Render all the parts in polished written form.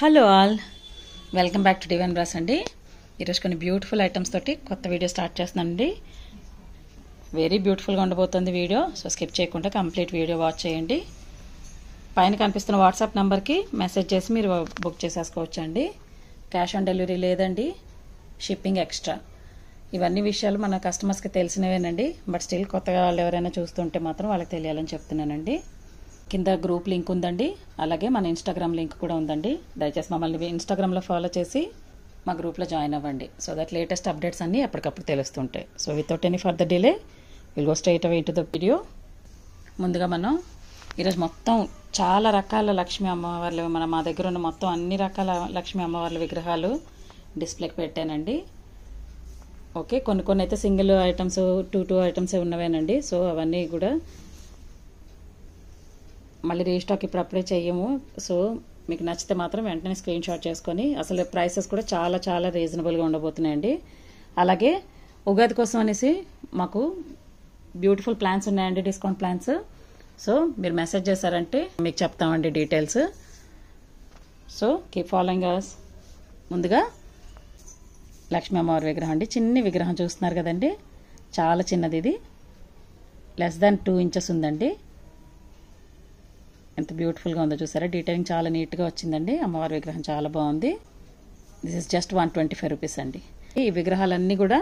Hello all, welcome back to divine brass అండి. ఈరోజు కొన్ని బ్యూటిఫుల్ ఐటమ్స్ తోటి కొత్త వీడియో స్టార్ట్ చేస్తున్నానండి. వెరీ బ్యూటిఫుల్గా ఉండబోతుంది వీడియో. సో స్కిప్ చేయకుండా కంప్లీట్ వీడియో వాచ్ చేయండి. పైన కనిపిస్తున్న వాట్సాప్ నెంబర్కి మెసేజ్ చేసి మీరు బుక్ చేసేసుకోవచ్చు అండి. క్యాష్ ఆన్ డెలివరీ లేదండి, షిప్పింగ్ ఎక్స్ట్రా. ఇవన్నీ విషయాలు మన కస్టమర్స్కి తెలిసినవేనండి. బట్ స్టిల్ కొత్తగా వాళ్ళు ఎవరైనా చూస్తుంటే మాత్రం వాళ్ళకి తెలియాలని చెప్తున్నానండి. కింద గ్రూప్ లింక్ ఉందండి, అలాగే మన ఇన్స్టాగ్రామ్ లింక్ కూడా ఉందండి. దయచేసి మమ్మల్ని ఇన్స్టాగ్రామ్లో ఫాలో చేసి మా గ్రూప్లో జాయిన్ అవ్వండి. సో దట్ లేటెస్ట్ అప్డేట్స్ అన్నీ ఎప్పటికప్పుడు తెలుస్తుంటాయి. So without any further delay will go straight away to the video. ముందుగా మనం ఈరోజు మొత్తం చాలా రకాల లక్ష్మీ అమ్మవార్లు మా దగ్గర ఉన్న మొత్తం అన్ని రకాల లక్ష్మీ అమ్మవార్ల విగ్రహాలు డిస్ప్లేకి పెట్టానండి. ఓకే, కొన్ని అయితే సింగిల్ ఐటమ్స్ టూ ఐటమ్సే ఉన్నవేనండి. సో అవన్నీ కూడా మళ్ళీ రీస్టాక్ ఇప్పుడు అప్పుడే చెయ్యము. సో మీకు నచ్చితే మాత్రం వెంటనే స్క్రీన్ షాట్ చేసుకొని, అసలు ప్రైసెస్ కూడా చాలా చాలా రీజనబుల్గా ఉండబోతున్నాయండి. అలాగే ఉగాది కోసం అనేసి మాకు బ్యూటిఫుల్ ప్లాన్స్ ఉన్నాయండి, డిస్కౌంట్ ప్లాన్స్. సో మీరు మెసేజ్ చేశారంటే మీకు చెప్తామండి details. So keep following us. ముందుగా లక్ష్మీ అమ్మవారి విగ్రహం అండి. చిన్ని విగ్రహం చూస్తున్నారు కదండి, చాలా చిన్నది. ఇది లెస్ దాన్ 2 inches ఉందండి. ఎంత బ్యూటిఫుల్గా ఉందో చూసారా. డీటెయిలింగ్ చాలా నీట్గా వచ్చిందండి. అమ్మవారి విగ్రహం చాలా బాగుంది. దిస్ ఇస్ జస్ట్ 125 రూపీస్ అండి. ఈ విగ్రహాలన్నీ కూడా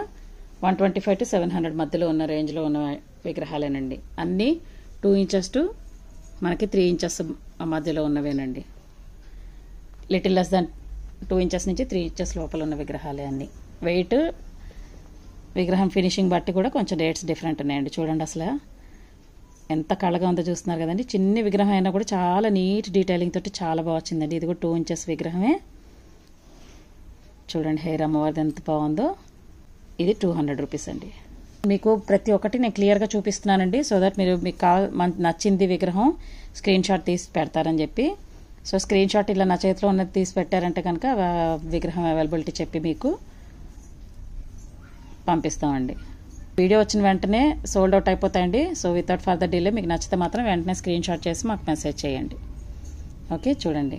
125 to 700 మధ్యలో ఉన్న రేంజ్లో ఉన్న విగ్రహాలేనండి. అన్నీ 2 inches టు మనకి 3 inches మధ్యలో ఉన్నవేనండి. లిటిల్ లెస్ దాన్ 2 inches నుంచి 3 inches లోపల ఉన్న విగ్రహాలే అన్నీ. వెయిట్, విగ్రహం ఫినిషింగ్ బట్టి కూడా కొంచెం రేట్స్ డిఫరెంట్ ఉన్నాయండి. చూడండి అసలు ఎంత కళగా ఉందో చూస్తున్నారు కదండి. చిన్ని విగ్రహం అయినా కూడా చాలా నీట్ డీటెయిలింగ్ తోటి చాలా బాగా వచ్చిందండి. ఇది కూడా 2 inches విగ్రహమే. చూడండి హెయిర్ అమ్మవారిది ఎంత బాగుందో. ఇది 200 రూపీస్ అండి. మీకు ప్రతి ఒక్కటి నేను క్లియర్గా చూపిస్తున్నానండి. సో దట్ మీరు మీకు నచ్చింది విగ్రహం స్క్రీన్ షాట్ తీసి పెడతారని చెప్పి. సో స్క్రీన్ షాట్ ఇలా నా చేతిలో ఉన్నది తీసి పెట్టారంటే కనుక విగ్రహం అవైలబిలిటీ చెప్పి మీకు పంపిస్తామండి. వీడియో వచ్చిన వెంటనే సోల్డ్ అవుట్ అయిపోతాయండి. సో వితౌట్ ఫర్దర్ డిలే మీకు నచ్చితే మాత్రం వెంటనే స్క్రీన్ షాట్ చేసి మాకు మెసేజ్ చేయండి. ఓకే, చూడండి.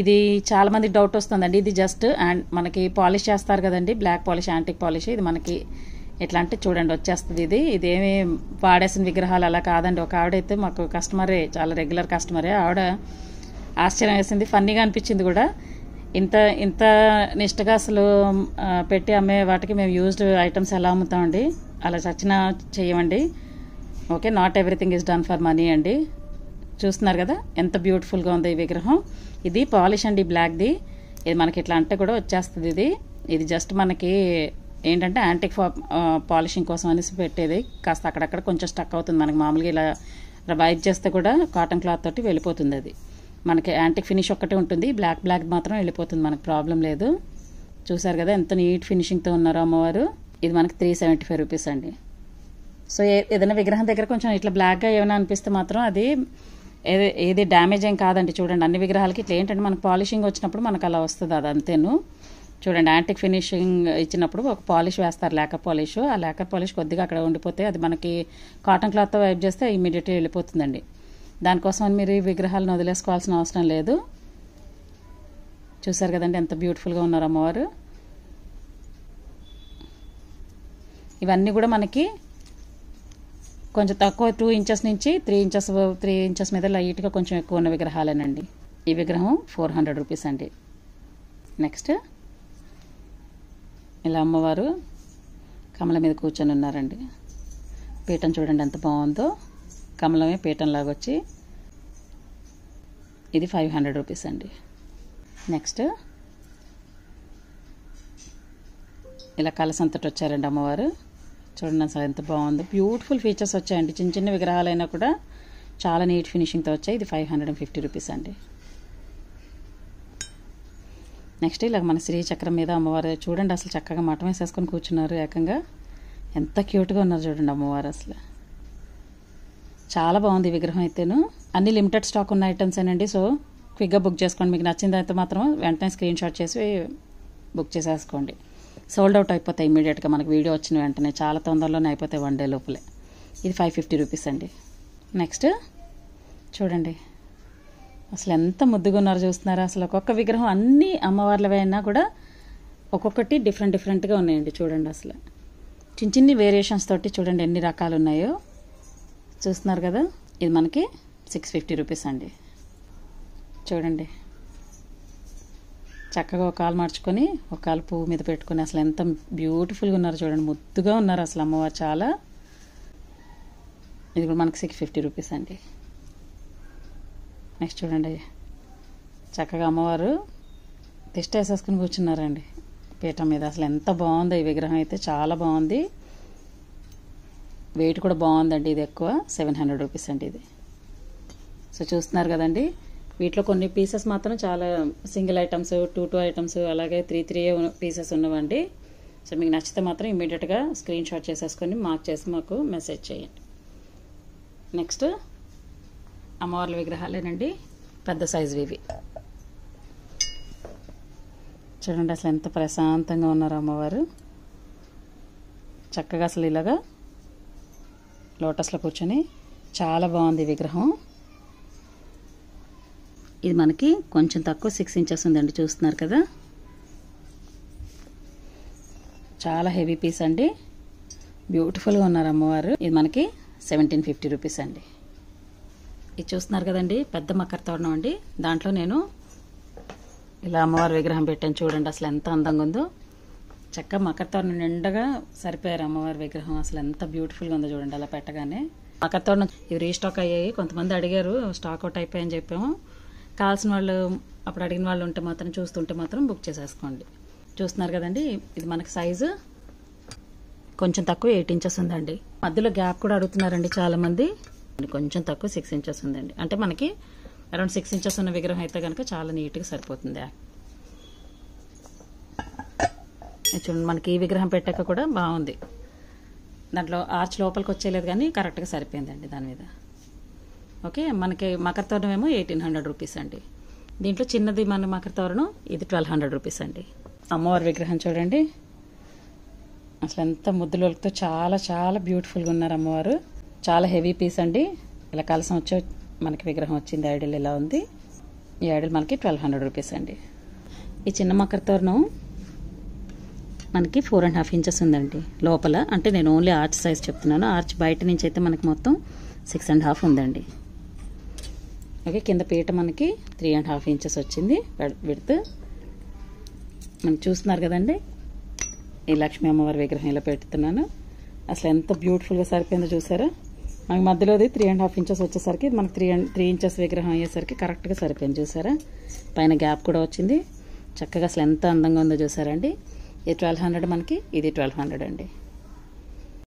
ఇది చాలా మంది డౌట్ వస్తుందండి. ఇది జస్ట్ అండ్ మనకి పాలిష్ చేస్తారు కదండి, బ్లాక్ పాలిష్, యాంటిక్ పాలిష్. ఇది మనకి ఎట్లా అంటే చూడండి వచ్చేస్తుంది. ఇదేమి వాడేసిన విగ్రహాలు అలా కాదండి. ఒక ఆవిడైతే మాకు కస్టమరే, చాలా రెగ్యులర్ కస్టమరే. ఆవిడ ఆశ్చర్యం వేసింది, ఫన్నీగా అనిపించింది కూడా. ఇంత నిష్టగా అసలు పెట్టి అమ్మే వాటికి మేము యూజ్డ్ ఐటమ్స్ ఎలా అమ్ముతామండి? అలా చచ్చినా చెయ్యమండి. Okay, not everything is done for money అండి. చూస్తున్నారు కదా ఎంత బ్యూటిఫుల్గా ఉంది ఈ విగ్రహం. ఇది పాలిష్ అండి, బ్లాక్ది. ఇది మనకి ఇట్లా అంటే కూడా వచ్చేస్తుంది. ఇది జస్ట్ మనకి ఏంటంటే యాంటిక్ పాలిషింగ్ కోసం అనేసి పెట్టేది. కాస్త అక్కడక్కడ కొంచెం స్టక్ అవుతుంది. మనకి మామూలుగా ఇలా వైప్ చేస్తే కూడా కాటన్ క్లాత్ తోటి వెళ్ళిపోతుంది. అది మనకి యాంటిక్ ఫినిష్ ఒక్కటే ఉంటుంది, బ్లాక్ మాత్రం వెళ్ళిపోతుంది, మనకు ప్రాబ్లం లేదు. చూసారు కదా ఎంత నీట్ ఫినిషింగ్తో ఉన్నారు అమ్మవారు. ఇది మనకి 375 రూపీస్ అండి. సో ఏదైనా విగ్రహం దగ్గర కొంచెం ఇట్లా బ్లాక్గా ఏమైనా అనిపిస్తే మాత్రం అది ఏది డ్యామేజ్ ఏం కాదండి. చూడండి అన్ని విగ్రహాలకి ఇట్లా ఏంటంటే మనకు పాలిషింగ్ వచ్చినప్పుడు మనకు అలా వస్తుంది. అది అంతేను. చూడండి యాంటిక్ ఫినిషింగ్ ఇచ్చినప్పుడు ఒక పాలిష్ వేస్తారు, లాకర్ పాలిష్. ఆ లాకర్ పాలిష్ కొద్దిగా అక్కడ ఉండిపోతే అది మనకి కాటన్ క్లాత్తో వైప్ చేస్తే ఇమీడియట్గా వెళ్ళిపోతుందండి. దానికోసం అని మీరు ఈ విగ్రహాలను వదిలేసుకోవాల్సిన అవసరం లేదు. చూసారు కదండి ఎంత బ్యూటిఫుల్గా ఉన్నారు అమ్మవారు. ఇవన్నీ కూడా మనకి కొంచెం తక్కువ 2 inches నుంచి 3 inches మీద లైట్గా కొంచెం ఎక్కువ ఉన్న విగ్రహాలేనండి. ఈ విగ్రహం 400 రూపీస్ అండి. నెక్స్ట్ ఇలా అమ్మవారు కమల మీద కూర్చొని ఉన్నారండి. పీఠం చూడండి ఎంత బాగుందో, కమలమే పీఠంలాగా వచ్చి. ఇది 500 రూపీస్ అండి. నెక్స్ట్ ఇలా కలసంతటి వచ్చారండి అమ్మవారు. చూడండి అసలు ఎంత బాగుందో. బ్యూటిఫుల్ ఫీచర్స్ వచ్చాయండి. చిన్న విగ్రహాలైనా కూడా చాలా నీట్ ఫినిషింగ్తో వచ్చాయి. ఇది 550 రూపీస్ అండి. నెక్స్ట్ ఇలా మన శ్రీచక్రం మీద అమ్మవారు చూడండి అసలు చక్కగా మఠం వేసేసుకొని కూర్చున్నారు. ఏకంగా ఎంత క్యూట్గా ఉన్నారు చూడండి అమ్మవారు. అసలు చాలా బాగుంది ఈ విగ్రహం అయితేను. అన్ని లిమిటెడ్ స్టాక్ ఉన్న ఐటమ్స్ ఏనండి. సో క్విక్గా బుక్ చేసుకోండి. మీకు నచ్చింది అయితే మాత్రం వెంటనే స్క్రీన్ షాట్ చేసి బుక్ చేసేసుకోండి. సోల్డ్ అవుట్ అయిపోతాయి ఇమీడియట్గా మనకి వీడియో వచ్చిన వెంటనే. చాలా తొందరలోనే అయిపోతాయి, 1 day లోపలే. ఇది 550 రూపీస్ అండి. నెక్స్ట్ చూడండి అసలు ఎంత ముద్దుగా ఉన్నారో చూస్తున్నారా. అసలు ఒక్కొక్క విగ్రహం అన్ని అమ్మవార్లవే అయినా కూడా ఒక్కొక్కటి డిఫరెంట్ డిఫరెంట్గా ఉన్నాయండి. చూడండి అసలు చిన్న చిన్ని వేరియేషన్స్ తోటి చూడండి ఎన్ని రకాలు ఉన్నాయో చూస్తున్నారు కదా. ఇది మనకి 650 రూపీస్ అండి. చూడండి చక్కగా ఒక కాలు మార్చుకొని ఒక కాలు పువ్వు మీద పెట్టుకొని అసలు ఎంత బ్యూటిఫుల్గా ఉన్నారు చూడండి. ముద్దుగా ఉన్నారు అసలు అమ్మవారు చాలా. ఇది కూడా మనకి 650 రూపీస్ అండి. నెక్స్ట్ చూడండి చక్కగా అమ్మవారు తిష్ట వేసేసుకుని కూర్చున్నారండి పీఠం మీద. అసలు ఎంత బాగుందో ఈ విగ్రహం అయితే, చాలా బాగుంది. వెయిట్ కూడా బాగుందండి. ఇది ఎక్కువ 700 రూపీస్ అండి ఇది. సో చూస్తున్నారు కదండి. వీటిలో కొన్ని పీసెస్ మాత్రం చాలా సింగిల్ ఐటమ్స్, 2 ఐటమ్స్, అలాగే 3 పీసెస్ ఉన్నవండి. సో మీకు నచ్చితే మాత్రం ఇమీడియట్గా స్క్రీన్ షాట్ చేసేసుకొని మార్క్ చేసి మాకు మెసేజ్ చేయండి. నెక్స్ట్ అమ్మవార్ల విగ్రహాలేనండి, పెద్ద సైజు ఇవి. చూడండి అసలు ఎంత ప్రశాంతంగా ఉన్నారు అమ్మవారు. చక్కగా అసలు ఇలాగా లోటస్లో కూర్చొని చాలా బాగుంది ఈ విగ్రహం. ఇది మనకి కొంచెం తక్కువ 6 ఇంచెస్ ఉందండి. చూస్తున్నారు కదా, చాలా హెవీ పీస్ అండి. బ్యూటిఫుల్గా ఉన్నారు అమ్మవారు. ఇది మనకి 1750 రూపీస్ అండి. ఇది చూస్తున్నారు కదండి, పెద్ద మకర తోరణం అండి. దాంట్లో నేను ఇలా అమ్మవారి విగ్రహం పెట్టాను. చూడండి అసలు ఎంత అందంగా ఉందో. చక్కగా మకర తోరణం నిండగా సరిపోయారు అమ్మవారి విగ్రహం. అసలు ఎంత బ్యూటిఫుల్గా ఉందో చూడండి అలా పెట్టగానే. మకర తోరణం ఇవి రీస్టాక్ అయ్యాయి. కొంతమంది అడిగారు, స్టాక్ అవుట్ అయిపోయాయని చెప్పాము. కావాల్సిన వాళ్ళు అప్పుడు అడిగిన వాళ్ళు ఉంటే మాత్రం, చూస్తుంటే మాత్రం బుక్ చేసేసుకోండి. చూస్తున్నారు కదండి, ఇది మనకి సైజు కొంచెం తక్కువ 8 ఇంచెస్ ఉందండి. మధ్యలో గ్యాప్ కూడా అడుగుతున్నారండి చాలామంది. కొంచెం తక్కువ 6 ఇంచెస్ ఉందండి. అంటే మనకి అరౌండ్ 6 ఇంచెస్ ఉన్న విగ్రహం అయితే కనుక చాలా నీట్గా సరిపోతుంది. చూడండి మనకి ఈ విగ్రహం పెట్టాక కూడా బాగుంది. దాంట్లో ఆర్చ్ లోపలికి వచ్చేలేదు కానీ కరెక్ట్గా సరిపోయిందండి దాని మీద. ఓకే, మనకి మకర తోరణం ఏమో 1800 రూపీస్ అండి. దీంట్లో చిన్నది మన మకర తోరణం ఇది 1200 రూపీస్ అండి. అమ్మవారి విగ్రహం చూడండి అసలు ఎంత ముద్దులతో చాలా చాలా బ్యూటిఫుల్గా ఉన్నారు అమ్మవారు. చాలా హెవీ పీస్ అండి. ఇలా కలసం వచ్చే మనకి విగ్రహం వచ్చింది. ఐడల్ ఇలా ఉంది. ఈ ఐడల్ మనకి 1200 రూపీస్ అండి. ఈ చిన్న మకర తోరణం మనకి 4.5 ఇంచెస్ ఉందండి లోపల. అంటే నేను ఓన్లీ ఆర్చ్ సైజ్ చెప్తున్నాను. ఆర్చ్ బయట నుంచి అయితే మనకి మొత్తం 6.5 ఉందండి. ఓకే, కింద పీట మనకి 3.5 ఇంచెస్ వచ్చింది విడ్త్. మనకి చూస్తున్నారు కదండి, ఈ లక్ష్మీ అమ్మవారి విగ్రహం ఇలా పెడుతున్నాను. అసలు ఎంత బ్యూటిఫుల్గా సరిపోయిందో చూసారా. మనకి మధ్యలోది 3.5 ఇంచెస్ వచ్చేసరికి మనకి 3 ఇంచెస్ విగ్రహం అయ్యేసరికి కరెక్ట్గా సరిపోయింది. చూసారా, పైన గ్యాప్ కూడా వచ్చింది. చక్కగా అసలు ఎంత అందంగా ఉందో చూసారా అండి. ఇది 1200 మనకి, ఇది 1200 అండి.